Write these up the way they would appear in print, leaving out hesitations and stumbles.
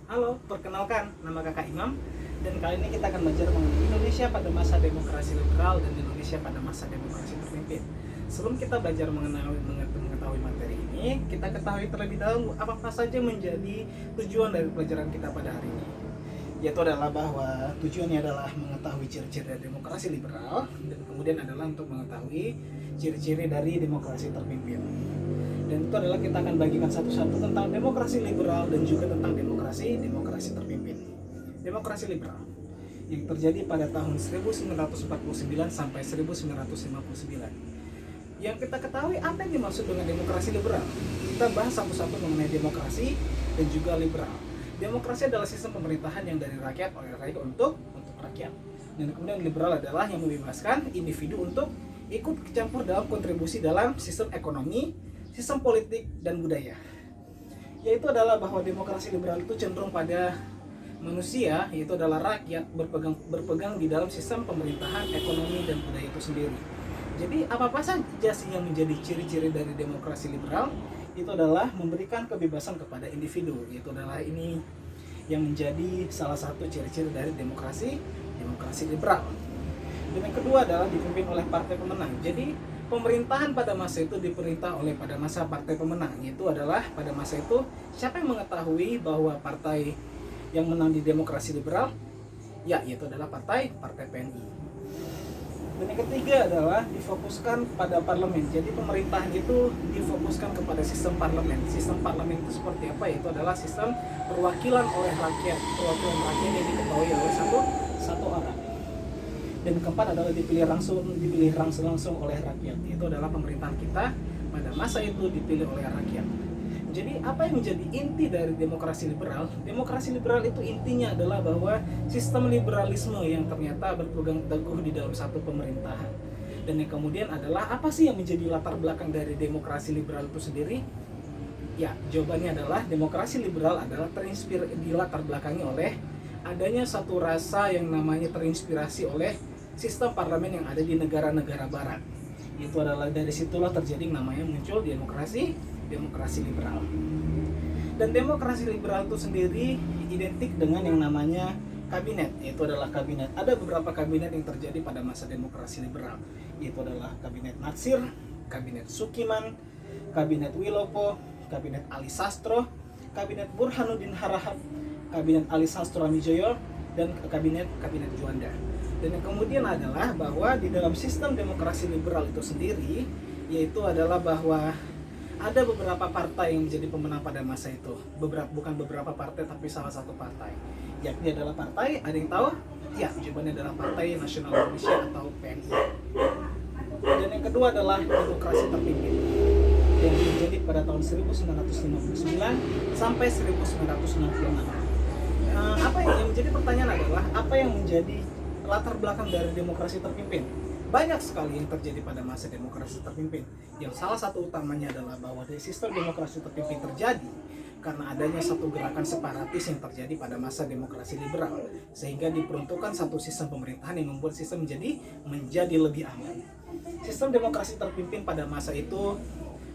Halo, perkenalkan, nama kakak Imam. Dan kali ini kita akan belajar mengenai Indonesia pada masa demokrasi liberal dan Indonesia pada masa demokrasi terpimpin. Sebelum kita belajar mengetahui materi ini, kita ketahui terlebih dahulu apa saja menjadi tujuan dari pelajaran kita pada hari ini. Yaitu adalah bahwa tujuannya adalah mengetahui ciri-ciri dari demokrasi liberal, dan kemudian adalah untuk mengetahui ciri-ciri dari demokrasi terpimpin. Dan itu adalah kita akan bagikan satu-satu tentang demokrasi liberal dan juga tentang demokrasi terpimpin. Demokrasi liberal yang terjadi pada tahun 1949 sampai 1959. Yang kita ketahui apa yang dimaksud dengan demokrasi liberal. Kita bahas satu-satu mengenai demokrasi dan juga liberal. Demokrasi adalah sistem pemerintahan yang dari rakyat, oleh rakyat, untuk rakyat. Dan kemudian liberal adalah yang membebaskan individu untuk ikut campur dalam kontribusi dalam sistem ekonomi, sistem politik, dan budaya. Yaitu adalah bahwa demokrasi liberal itu cenderung pada manusia, yaitu adalah rakyat, berpegang di dalam sistem pemerintahan, ekonomi, dan budaya itu sendiri. Jadi apa saja sih yang menjadi ciri-ciri dari demokrasi liberal? Itu adalah memberikan kebebasan kepada individu. Itu adalah ini yang menjadi salah satu ciri-ciri dari demokrasi liberal. Dan yang kedua adalah dipimpin oleh partai pemenang. Jadi pemerintahan pada masa itu diperintah oleh pada masa partai pemenang. Itu adalah pada masa itu siapa yang mengetahui bahwa partai yang menang di demokrasi liberal? Ya, yaitu adalah partai PNI. Dan yang ketiga adalah difokuskan pada parlemen. Jadi pemerintahan itu difokuskan kepada sistem parlemen. Sistem parlemen itu seperti apa? Yaitu adalah sistem perwakilan oleh rakyat. Perwakilan rakyat yang diketahui oleh satu orang. Dan keempat adalah dipilih langsung oleh rakyat. Itu adalah pemerintahan kita pada masa itu dipilih oleh rakyat. Jadi apa yang menjadi inti dari demokrasi liberal? Demokrasi liberal itu intinya adalah bahwa sistem liberalisme yang ternyata berpegang teguh di dalam satu pemerintahan. Dan yang kemudian adalah apa sih yang menjadi latar belakang dari demokrasi liberal itu sendiri? Ya, jawabannya adalah demokrasi liberal adalah dilatar belakangi oleh adanya satu rasa yang namanya terinspirasi oleh sistem parlemen yang ada di negara-negara barat. Itu adalah dari situlah terjadi namanya muncul demokrasi liberal. Dan demokrasi liberal itu sendiri identik dengan yang namanya kabinet. Itu adalah kabinet. Ada beberapa kabinet yang terjadi pada masa demokrasi liberal. Itu adalah kabinet Natsir, kabinet Sukiman, kabinet Wilopo, kabinet Ali Sastro, kabinet Burhanuddin Harahap, kabinet Ali Sastro Amijoyo, dan kabinet Juanda. Dan yang kemudian adalah bahwa di dalam sistem demokrasi liberal itu sendiri, yaitu adalah bahwa ada beberapa partai yang menjadi pemenang pada masa itu. Bukan beberapa partai, tapi salah satu partai. Yakni adalah partai, ada yang tahu? Ya, jawabannya adalah Partai Nasional Indonesia atau PNI. Dan yang kedua adalah demokrasi terpimpin yang terjadi pada tahun 1959 sampai 1966. Apa yang menjadi pertanyaan adalah apa yang menjadi latar belakang dari demokrasi terpimpin? Banyak sekali yang terjadi pada masa demokrasi terpimpin. Yang salah satu utamanya adalah bahwa dari sistem demokrasi terpimpin terjadi karena adanya satu gerakan separatis yang terjadi pada masa demokrasi liberal, sehingga diperuntukkan satu sistem pemerintahan yang membuat sistem menjadi lebih aman. Sistem demokrasi terpimpin pada masa itu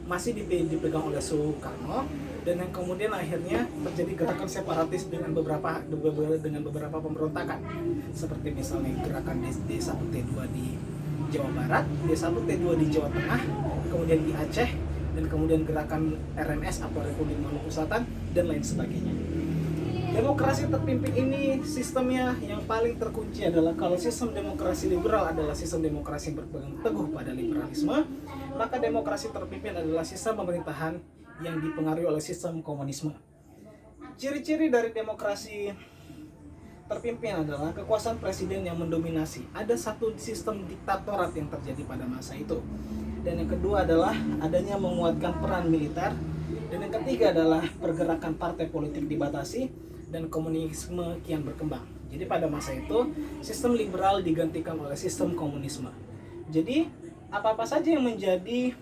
masih dipegang oleh Soekarno, dan yang kemudian akhirnya terjadi gerakan separatis dengan beberapa pemberontakan, seperti misalnya gerakan D1T2 di Jawa Barat, D1T2 di Jawa Tengah, kemudian di Aceh, dan kemudian gerakan RMS atau Republik Maluku Selatan, dan lain sebagainya. Demokrasi terpimpin ini sistemnya yang paling terkunci adalah kalau sistem demokrasi liberal adalah sistem demokrasi yang berpegang teguh pada liberalisme, maka demokrasi terpimpin adalah sistem pemerintahan yang dipengaruhi oleh sistem komunisme. Ciri-ciri dari demokrasi terpimpin adalah kekuasaan presiden yang mendominasi. Ada satu sistem diktatorat yang terjadi pada masa itu. Dan yang kedua adalah adanya menguatkan peran militer. Dan yang ketiga adalah pergerakan partai politik dibatasi dan komunisme kian berkembang. Jadi pada masa itu sistem liberal digantikan oleh sistem komunisme. Jadi apa-apa saja yang menjadi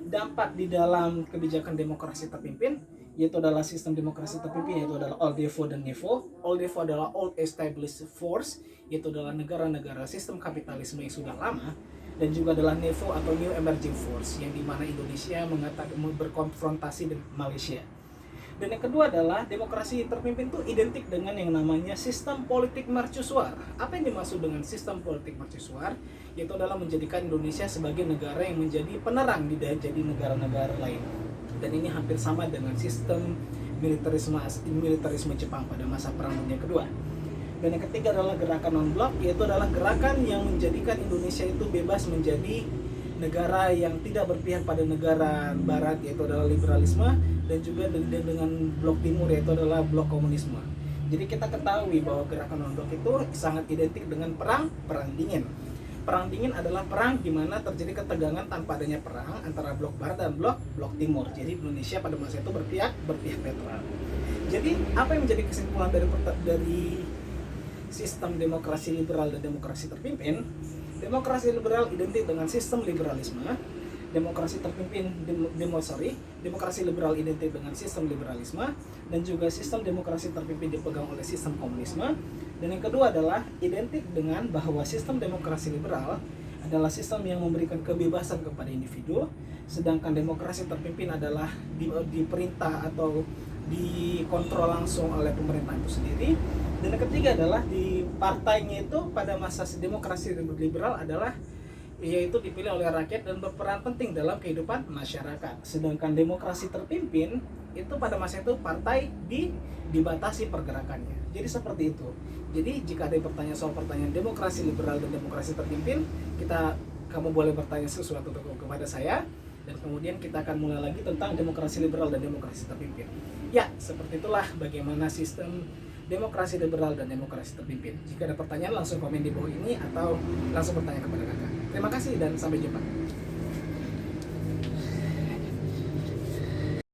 dampak di dalam kebijakan demokrasi terpimpin, yaitu adalah sistem demokrasi terpimpin, yaitu adalah Old Devo dan Nevo. Old Devo adalah Old Established Force, yaitu adalah negara-negara sistem kapitalisme yang sudah lama, dan juga adalah Nevo atau New Emerging Force, yang dimana Indonesia berkonfrontasi dengan Malaysia. Dan yang kedua adalah demokrasi terpimpin itu identik dengan yang namanya sistem politik mercusuar. Apa yang dimaksud dengan sistem politik mercusuar? Yaitu adalah menjadikan Indonesia sebagai negara yang menjadi penerang di jadi negara-negara lain. Dan ini hampir sama dengan sistem militerisme Jepang pada masa Perang Dunia Kedua. Dan yang ketiga adalah gerakan non-blok, yaitu adalah gerakan yang menjadikan Indonesia itu bebas menjadi negara yang tidak berpihak pada negara barat, yaitu adalah liberalisme, dan juga dengan blok timur, yaitu adalah blok komunisme. Jadi kita ketahui bahwa gerakan non-blok itu sangat identik dengan perang dingin. Perang dingin adalah perang di mana terjadi ketegangan tanpa adanya perang antara blok barat dan blok timur. Jadi Indonesia pada masa itu berpihak netral. Jadi apa yang menjadi kesimpulan dari sistem demokrasi liberal dan demokrasi terpimpin? Demokrasi liberal identik dengan sistem liberalisme, demokrasi liberal identik dengan sistem liberalisme, dan juga sistem demokrasi terpimpin dipegang oleh sistem komunisme. Dan yang kedua adalah identik dengan bahwa sistem demokrasi liberal adalah sistem yang memberikan kebebasan kepada individu, sedangkan demokrasi terpimpin adalah diperintah atau dikontrol langsung oleh pemerintah itu sendiri. Dan yang ketiga adalah di partainya itu pada masa demokrasi liberal adalah yaitu dipilih oleh rakyat dan berperan penting dalam kehidupan masyarakat. Sedangkan demokrasi terpimpin itu pada masa itu partai dibatasi pergerakannya. Jadi seperti itu. Jadi jika ada yang bertanya soal pertanyaan demokrasi liberal dan demokrasi terpimpin, kamu boleh bertanya sesuatu kepada saya, dan kemudian kita akan mulai lagi tentang demokrasi liberal dan demokrasi terpimpin. Ya, seperti itulah bagaimana sistem demokrasi liberal dan demokrasi terpimpin. Jika ada pertanyaan langsung komen di bawah ini atau langsung bertanya kepada kakak. Terima kasih dan sampai jumpa.